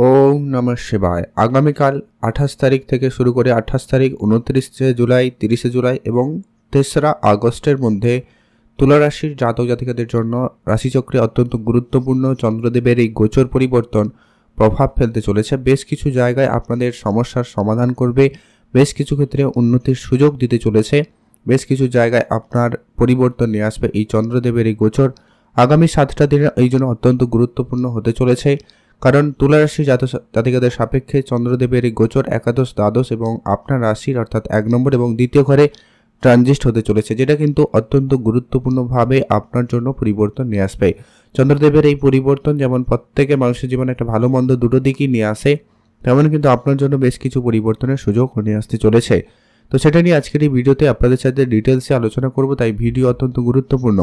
ওম নমঃ শিবায়। আগামীকাল 28 তারিখ থেকে শুরু করে 28 তারিখ, 29 জুলাই, 30 জুলাই এবং 3রা আগস্টের মধ্যে তুলা রাশির জাতক জাতিকাদের জন্য রাশিচক্রে অত্যন্ত গুরুত্বপূর্ণ চন্দ্রদেবের এই গোচর পরিবর্তন প্রভাব ফেলতে চলেছে। বেশ কিছু জায়গায় আপনাদের সমস্যার সমাধান করবে, বেশ কিছু ক্ষেত্রে উন্নতির সুযোগ দিতে চলেছে, বেশ কিছু জায়গায় আপনার পরিবর্তন নিয়ে আসবে এই চন্দ্রদেবের এই গোচর। আগামী 7টা দিনে এই জন্য অত্যন্ত গুরুত্বপূর্ণ হতে চলেছে, কারণ তুলা রাশি জাতিকাদের সাপেক্ষে চন্দ্রদেবের এই গোচর একাদশ, দ্বাদশ এবং আপনার রাশির অর্থাৎ 1 নম্বর এবং 2য় ঘরে ট্রানজিট হতে চলেছে, যেটা কিন্তু অত্যন্ত গুরুত্বপূর্ণভাবে আপনার জন্য পরিবর্তন নিয়ে আসবে। চন্দ্রদেবের এই পরিবর্তন যেমন প্রত্যেকের মানুষের জীবনে একটা ভালো মন্দ দুটো দিকই নিয়ে আসে, তেমন কিন্তু আপনার জন্য বেশ কিছু পরিবর্তনের সুযোগ নিয়ে আসতে চলেছে। তো সেটা নিয়ে আজকের এই ভিডিওতে আপনাদের সাথে ডিটেলসে আলোচনা করব, তাই ভিডিও অত্যন্ত গুরুত্বপূর্ণ।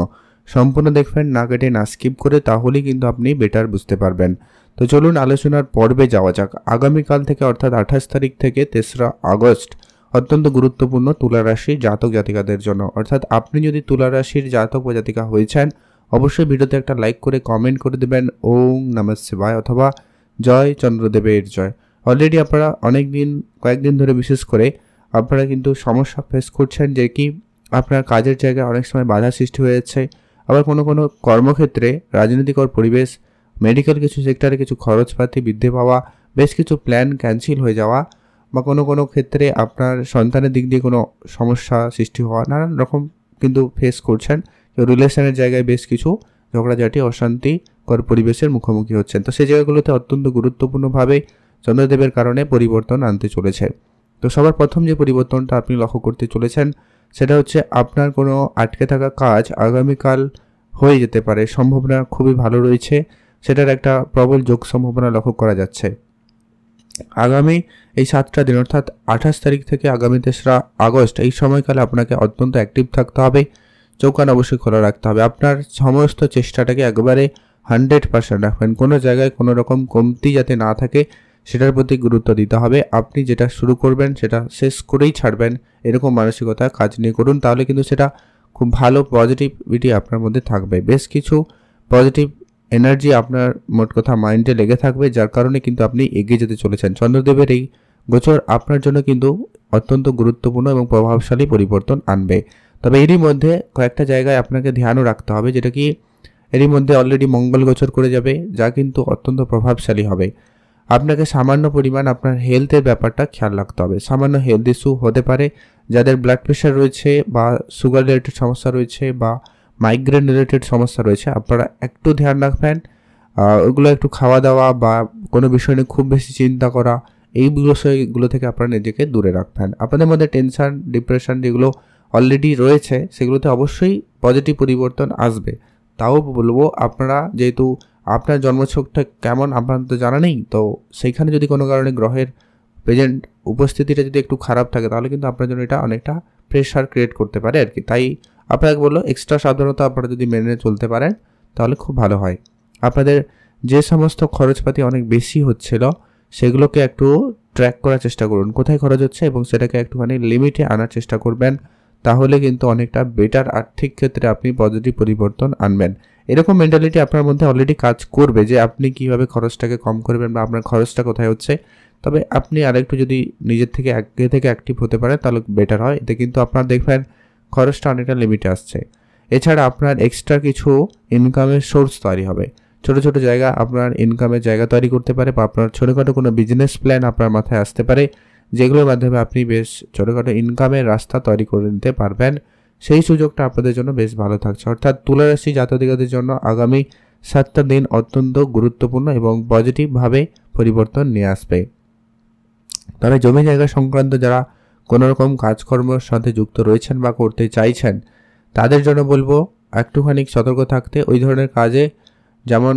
সম্পূর্ণ দেখবেন, না কেটে না স্কিপ করে, তাহলেই কিন্তু আপনি বেটার বুঝতে পারবেন। তো চলুন আলোচনার পর্বে যাওয়া যাক। আগামীকাল থেকে অর্থাৎ 28 তারিখ থেকে 3রা আগস্ট অত্যন্ত গুরুত্বপূর্ণ তুলা রাশির জাতক জাতিকাদের জন্য। অর্থাৎ আপনি যদি তুলা রাশির জাতক বা জাতিকা হয়েছেন, অবশ্যই ভিডিওতে একটা লাইক করে কমেন্ট করে দেবেন ওম নমঃ শিবায় অথবা জয় চন্দ্রদেবের জয়। অলরেডি আপনারা কয়েকদিন ধরে বিশেষ করে আপনারা কিন্তু সমস্যা ফেস করছেন, যে কি আপনার কাজের জায়গায় অনেক সময় বাধা সৃষ্টি হয়ে যাচ্ছে, আবার কোনো কর্মক্ষেত্রে, রাজনৈতিক পরিবেশ, মেডিকেল কিছু সেক্টরে কিছু খরচপাতি বৃদ্ধি পাওয়া, বেশ কিছু প্ল্যান ক্যান্সেল হয়ে যাওয়া, বা কোনো ক্ষেত্রে আপনার সন্তানের দিক দিয়ে কোনো সমস্যা সৃষ্টি হওয়া, নানান রকম কিন্তু ফেস করছেন। রিলেশনের জায়গায় বেশ কিছু ঝগড়াঝাটি, অশান্তিকর পরিবেশের মুখোমুখি হচ্ছেন। তো সেই জায়গাগুলোতে অত্যন্ত গুরুত্বপূর্ণভাবে চন্দ্রদেবের কারণে পরিবর্তন আনতে চলেছে। তো সবার প্রথম যে পরিবর্তনটা আপনি লক্ষ্য করতে চলেছেন, সেটা হচ্ছে আপনার কোনো আটকে থাকা কাজ আগামীকাল হয়ে যেতে পারে, সম্ভাবনা খুবই ভালো রয়েছে, সেটার একটা প্রবল যোগ সম্ভাবনা লক্ষ্য করা যাচ্ছে। আগামী এই 7টা দিন অর্থাৎ 28 তারিখ থেকে আগামী 3রা আগস্ট এই সময়কালে আপনাকে অত্যন্ত অ্যাক্টিভ থাকতে হবে, চোখ কান অবশ্যই খোলা রাখতে হবে। আপনার সমস্ত চেষ্টাটাকে একবারে 100% রাখবেন, কোনো জায়গায় কোনো রকম কমতি যাতে না থাকে সেটার প্রতি গুরুত্ব দিতে হবে। আপনি যেটা শুরু করবেন সেটা শেষ করেই ছাড়বেন, এরকম মানসিকতা কাজ নিয়ে করুন, তাহলে কিন্তু সেটা খুব ভালো পজিটিভিটি আপনার মধ্যে থাকবে। বেশ কিছু পজিটিভ এনার্জি আপনার মোট কথা মাইন্ডে লেগে থাকবে, যার কারণে কিন্তু আপনি এগিয়ে যেতে চলেছেন। চন্দ্রদেবের এই গোচর আপনার জন্য কিন্তু অত্যন্ত গুরুত্বপূর্ণ এবং প্রভাবশালী পরিবর্তন আনবে। তবে এরই মধ্যে কয়েকটা জায়গায় আপনাকে ধ্যানও রাখতে হবে, যেটা কি এরই মধ্যে অলরেডি মঙ্গল গোচর করে যাবে, যা কিন্তু অত্যন্ত প্রভাবশালী হবে। আপনাকে সামান্য পরিমাণ আপনার হেলথের ব্যাপারটা খেয়াল রাখতে হবে। সামান্য হেলথ ইস্যু হতে পারে, যাদের ব্লাড প্রেশার রয়েছে বা সুগার রিলেটেড সমস্যা রয়েছে বা মাইগ্রেন রিলেটেড সমস্যা রয়েছে, আপনারা একটু ধ্যান রাখবেন। ওগুলো একটু খাওয়া দাওয়া বা কোনো বিষয় নিয়ে খুব বেশি চিন্তা করা, এই বিষয়গুলো থেকে আপনারা নিজেকে দূরে রাখবেন। আপনাদের মধ্যে টেনশন, ডিপ্রেশন যেগুলো অলরেডি রয়েছে, সেগুলোতে অবশ্যই পজিটিভ পরিবর্তন আসবে। তাও বলবো, আপনারা যেহেতু আপনার জন্মছকটা কেমন আপনার তো জানা নেই, তো সেইখানে যদি কোনো কারণে গ্রহের প্রেজেন্ট উপস্থিতিটা যদি একটু খারাপ থাকে, তাহলে কিন্তু আপনার জন্য এটা অনেকটা প্রেশার ক্রিয়েট করতে পারে আর কি। তাই আপনাকে বললো, এক্সট্রা সাবধানতা আপনারা যদি মেনে চলতে পারেন তাহলে খুব ভালো হয়। আপনাদের যে সমস্ত খরচপাতি অনেক বেশি হচ্ছিল, সেগুলোকে একটু ট্র্যাক করার চেষ্টা করুন, কোথায় খরচ হচ্ছে, এবং সেটাকে একটুখানি লিমিটে আনার চেষ্টা করবেন, তাহলে কিন্তু অনেকটা বেটার আর্থিক ক্ষেত্রে আপনি পজিটিভ পরিবর্তন আনবেন। এরকম মেন্টালিটি আপনার মধ্যে অলরেডি কাজ করবে, যে আপনি কিভাবে খরচটাকে কম করবেন বা আপনার খরচটা কোথায় হচ্ছে। তবে আপনি আরেকটু যদি নিজের থেকে আগে থেকে অ্যাক্টিভ হতে পারেন তাহলে বেটার হয়। এতে কিন্তু আপনার দেখবেন খরচটা অনেকটা লিমিটে আসছে। এছাড়া আপনার এক্সট্রা কিছু ইনকামের সোর্স তৈরি হবে, ছোট ছোট জায়গা আপনার ইনকামের জায়গা তৈরি করতে পারে, বা আপনার ছোটোখাটো কোনো বিজনেস প্ল্যান আপনার মাথায় আসতে পারে, যেগুলোর মাধ্যমে আপনি বেশ ছোটোখাটো ইনকামের রাস্তা তৈরি করে নিতে পারবেন। সেই সুযোগটা আপনাদের জন্য বেশ ভালো থাকছে। অর্থাৎ তুলা রাশি জাতকদের জন্য আগামী 7টা দিন অত্যন্ত গুরুত্বপূর্ণ এবং পজিটিভভাবে পরিবর্তন নিয়ে আসবে। তবে জমি জায়গা সংক্রান্ত যারা কোনো রকম কাজকর্মের সাথে যুক্ত রয়েছেন বা করতে চাইছেন, তাদের জন্য বলবো একটুখানি সতর্ক থাকতে। ওই ধরনের কাজে যেমন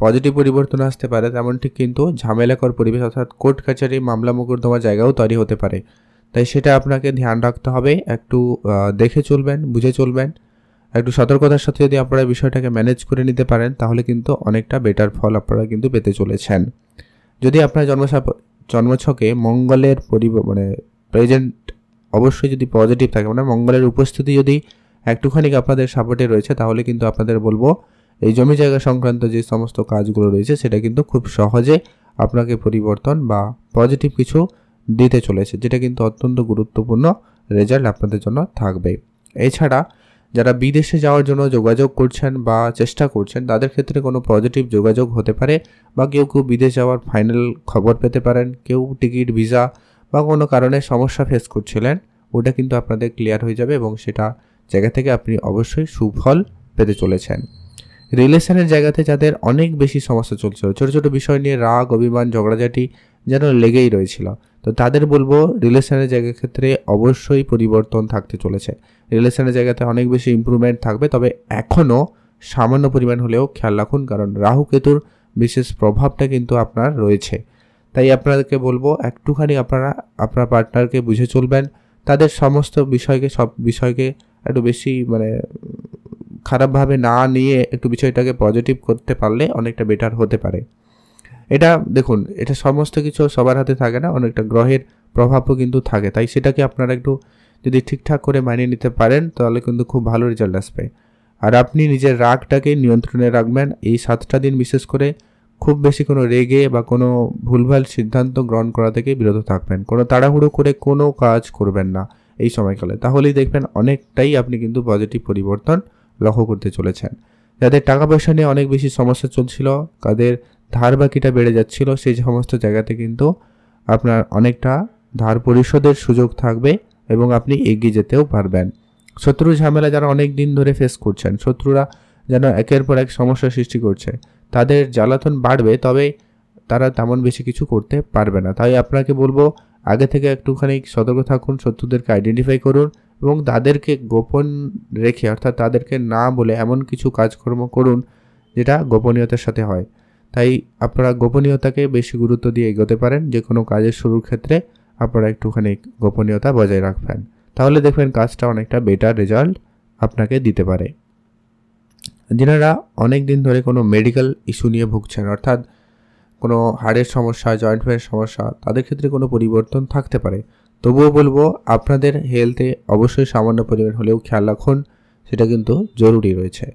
পজিটিভ পরিবর্তন আসতে পারে, তেমন ঠিক কিন্তু ঝামেলাকর পরিবেশ অর্থাৎ কোর্ট কাছারি, মামলা মোকদ্দমার জায়গাও তৈরি হতে পারে। তাই সেটা আপনাকে ধ্যান রাখতে হবে, একটু দেখে চলবেন, বুঝে চলবেন। একটু সতর্কতার সাথে যদি আপনারা বিষয়টাকে ম্যানেজ করে নিতে পারেন, তাহলে কিন্তু অনেকটা বেটার ফল আপনারা কিন্তু পেতে চলেছেন। যদি আপনার জন্মছকে মঙ্গলের প্রেজেন্ট অবশ্যই যদি পজিটিভ থাকে, মানে মঙ্গলের উপস্থিতি যদি একটুখানি আপনাদের সাপোর্টে রয়েছে, তাহলে কিন্তু আপনাদের বলবো এই জমি জায়গা সংক্রান্ত যে সমস্ত কাজগুলো রয়েছে সেটা কিন্তু খুব সহজে আপনাকে পরিবর্তন বা পজিটিভ কিছু দিতে চলেছে, যেটা কিন্তু অত্যন্ত গুরুত্বপূর্ণ রেজাল্ট আপনাদের জন্য থাকবে। এছাড়া যারা বিদেশে যাওয়ার জন্য যোগাযোগ করছেন বা চেষ্টা করছেন, তাদের ক্ষেত্রে কোনো পজিটিভ যোগাযোগ হতে পারে, বা কেউ বিদেশ যাওয়ার ফাইনাল খবর পেতে পারেন। কেউ টিকিট, ভিসা বা কোনো কারণে সমস্যা ফেস করছিলেন, ওটা কিন্তু আপনাদের ক্লিয়ার হয়ে যাবে এবং সেটা জায়গা থেকে আপনি অবশ্যই সুফল পেতে চলেছেন। রিলেশনের জায়গাতে যাদের অনেক বেশি সমস্যা চলছিল, ছোটো ছোটো বিষয় নিয়ে রাগ, অভিমান, ঝগড়াঝাটি যেন লেগেই রয়েছিল, তো তাদের বলবো রিলেশনের জায়গার ক্ষেত্রে অবশ্যই পরিবর্তন থাকতে চলেছে। রিলেশনের জায়গাতে অনেক বেশি ইমপ্রুভমেন্ট থাকবে, তবে এখনও সামান্য পরিমাণ হলেও খেয়াল রাখুন, কারণ রাহু কেতুর বিশেষ প্রভাবটা কিন্তু আপনার রয়েছে। তাই আপনাদেরকে বলবো একটুখানি আপনারা আপনার পার্টনারকে বুঝে চলবেন। তাদের সমস্ত বিষয়কে, সব বিষয়কে একটু বেশি খারাপভাবে না নিয়ে একটু বিষয়টাকে পজিটিভ করতে পারলে অনেকটা বেটার হতে পারে। এটা দেখুন, এটা সমস্ত কিছু সবার হাতে থাকে না, অনেকটা গ্রহের প্রভাবও কিন্তু থাকে। তাই সেটাকে আপনারা একটু যদি ঠিকঠাক করে মানিয়ে নিতে পারেন, তাহলে কিন্তু খুব ভালো রেজাল্ট আসবে। আর আপনি নিজের রাগটাকে নিয়ন্ত্রণে রাখবেন। এই 7টা দিন বিশেষ করে খুব বেশি কোনো রেগে বা কোনো ভুলভাল সিদ্ধান্ত গ্রহণ করা থেকে বিরত থাকবেন। কোনো তাড়াহুড়ো করে কোনো কাজ করবেন না এই সময়কালে, তাহলেই দেখবেন অনেকটাই আপনি কিন্তু পজিটিভ পরিবর্তন লক্ষ্য করতে চলেছেন। যাদের টাকা পয়সা নিয়ে অনেক বেশি সমস্যা চলছিল, তাদের ধার বাকিটা বেড়ে যাচ্ছিল, সেই সমস্ত জায়গাতে কিন্তু আপনার অনেকটা ধার পরিশোধের সুযোগ থাকবে এবং আপনি এগিয়ে যেতেও পারবেন। শত্রু ঝামেলা যারা অনেক দিন ধরে ফেস করছেন, শত্রুরা যেন একের পর এক সমস্যা সৃষ্টি করছে, তাদের জ্বালাতন বাড়বে, তবে তারা তেমন বেশি কিছু করতে পারবে না। তাই আপনাকে বলবো আগে থেকে একটুখানি সতর্ক থাকুন, শত্রুদেরকে আইডেন্টিফাই করুন এবং তাদেরকে গোপন রেখে, অর্থাৎ তাদেরকে না বলে এমন কিছু কাজকর্ম করুন যেটা গোপনীয়তার সাথে হয়। তাই আপনারা গোপনীয়তাকে বেশি গুরুত্ব দিয়ে এগোতে পারেন। যে কোনো কাজের শুরুর ক্ষেত্রে আপনারা একটুখানি গোপনীয়তা বজায় রাখবেন, তাহলে দেখবেন কাজটা অনেকটা বেটার রেজাল্ট আপনাকে দিতে পারে। যারা অনেক দিন ধরে কোনো মেডিকেল ইস্যু নিয়ে ভুগছেন, অর্থাৎ কোনো হাড়ের সমস্যা, জয়েন্ট পেনের সমস্যা, তাদের ক্ষেত্রে কোনো পরিবর্তন থাকতে পারে। তবুও বলবো আপনাদের হেলথে অবশ্যই সামান্য পরিমাণ হলেও খেয়াল রাখুন, সেটা কিন্তু জরুরি রয়েছে।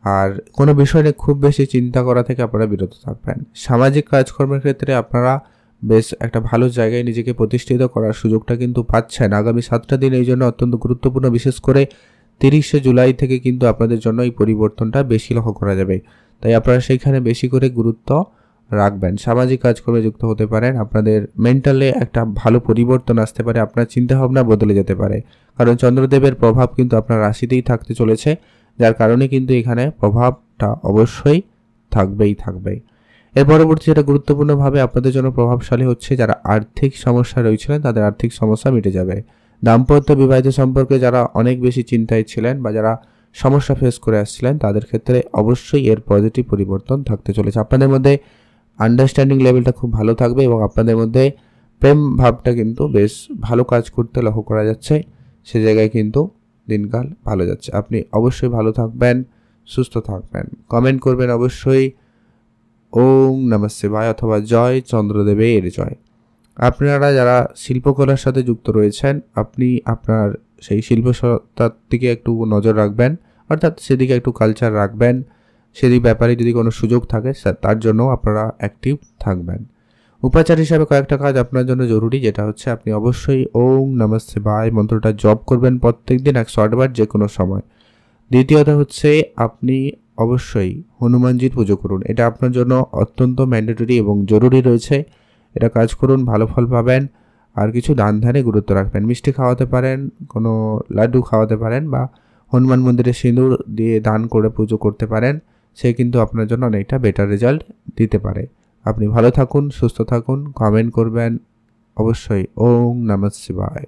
আর কোনো বিষয় নিয়ে খুব বেশি চিন্তা করা থেকে আপনারা বিরত থাকবেন। সামাজিক কাজকর্মের ক্ষেত্রে আপনারা বেশ একটা ভালো জায়গায় নিজেকে প্রতিষ্ঠিত করার সুযোগটা কিন্তু পাচ্ছেন। আগামী 7টা দিন এই জন্য অত্যন্ত গুরুত্বপূর্ণ, বিশেষ করে 30শে জুলাই থেকে কিন্তু আপনাদের জন্য এই পরিবর্তনটা বেশি লক্ষ্য করা যাবে। তাই আপনারা সেইখানে বেশি করে গুরুত্ব রাখবেন। সামাজিক কাজকর্মে যুক্ত হতে পারেন, আপনাদের মেন্টালে একটা ভালো পরিবর্তন আসতে পারে, আপনার চিন্তাভাবনা বদলে যেতে পারে, কারণ চন্দ্রদেবের প্রভাব কিন্তু আপনার রাশিতেই থাকতে চলেছে, যার কারণে কিন্তু এখানে প্রভাবটা অবশ্যই থাকবেই। এর পরবর্তী যেটা গুরুত্বপূর্ণভাবে আপনাদের জন্য প্রভাবশালী হচ্ছে, যারা আর্থিক সমস্যা রয়েছিলেন তাদের আর্থিক সমস্যা মিটে যাবে। দাম্পত্য বিবাহিত সম্পর্কে যারা অনেক বেশি চিন্তায় ছিলেন বা যারা সমস্যা ফেস করে আসছিলেন, তাদের ক্ষেত্রে অবশ্যই এর পজিটিভ পরিবর্তন থাকতে চলেছে। আপনাদের মধ্যে আন্ডারস্ট্যান্ডিং লেভেলটা খুব ভালো থাকবে এবং আপনাদের মধ্যে প্রেম ভাবটা কিন্তু বেশ ভালো কাজ করতে লক্ষ্য করা যাচ্ছে। সে জায়গায় কিন্তু দিনকাল ভালো যাচ্ছে। আপনি অবশ্যই ভালো থাকবেন, সুস্থ থাকবেন। কমেন্ট করবেন অবশ্যই ওম নমঃ শিবায় অথবা জয় চন্দ্রদেবের জয়। আপনারা যারা শিল্পকলার সাথে যুক্ত রয়েছেন, আপনি আপনার সেই শিল্পসত্তার দিকে একটু নজর রাখবেন, অর্থাৎ সেদিকে একটু কালচার রাখবেন। সেদিক ব্যাপারে যদি কোনো সুযোগ থাকে তার জন্য আপনারা অ্যাক্টিভ থাকবেন। উপাচার হিসাবে কয়েকটা কাজ আপনার জন্য জরুরি, যেটা হচ্ছে আপনি অবশ্যই ওম নমঃ শিবায় মন্ত্রটা জপ করবেন প্রত্যেক দিন 108 বার যে কোনো সময়। দ্বিতীয়ত হচ্ছে আপনি অবশ্যই হনুমানজির পুজো করুন। এটা আপনার জন্য অত্যন্ত ম্যান্ডেটরি এবং জরুরি রয়েছে। এটা কাজ করুন, ভালো ফল পাবেন। আর কিছু দান ধ্যানে গুরুত্ব রাখবেন। মিষ্টি খাওয়াতে পারেন, কোনো লাড্ডু খাওয়াতে পারেন, বা হনুমান মন্দিরে সিঁদুর দিয়ে দান করে পুজো করতে পারেন। সে কিন্তু আপনার জন্য অনেকটা বেটার রেজাল্ট দিতে পারে। আপনি ভালো থাকুন, সুস্থ থাকুন। কমেন্ট করবেন অবশ্যই ওম নমঃ শিবায়।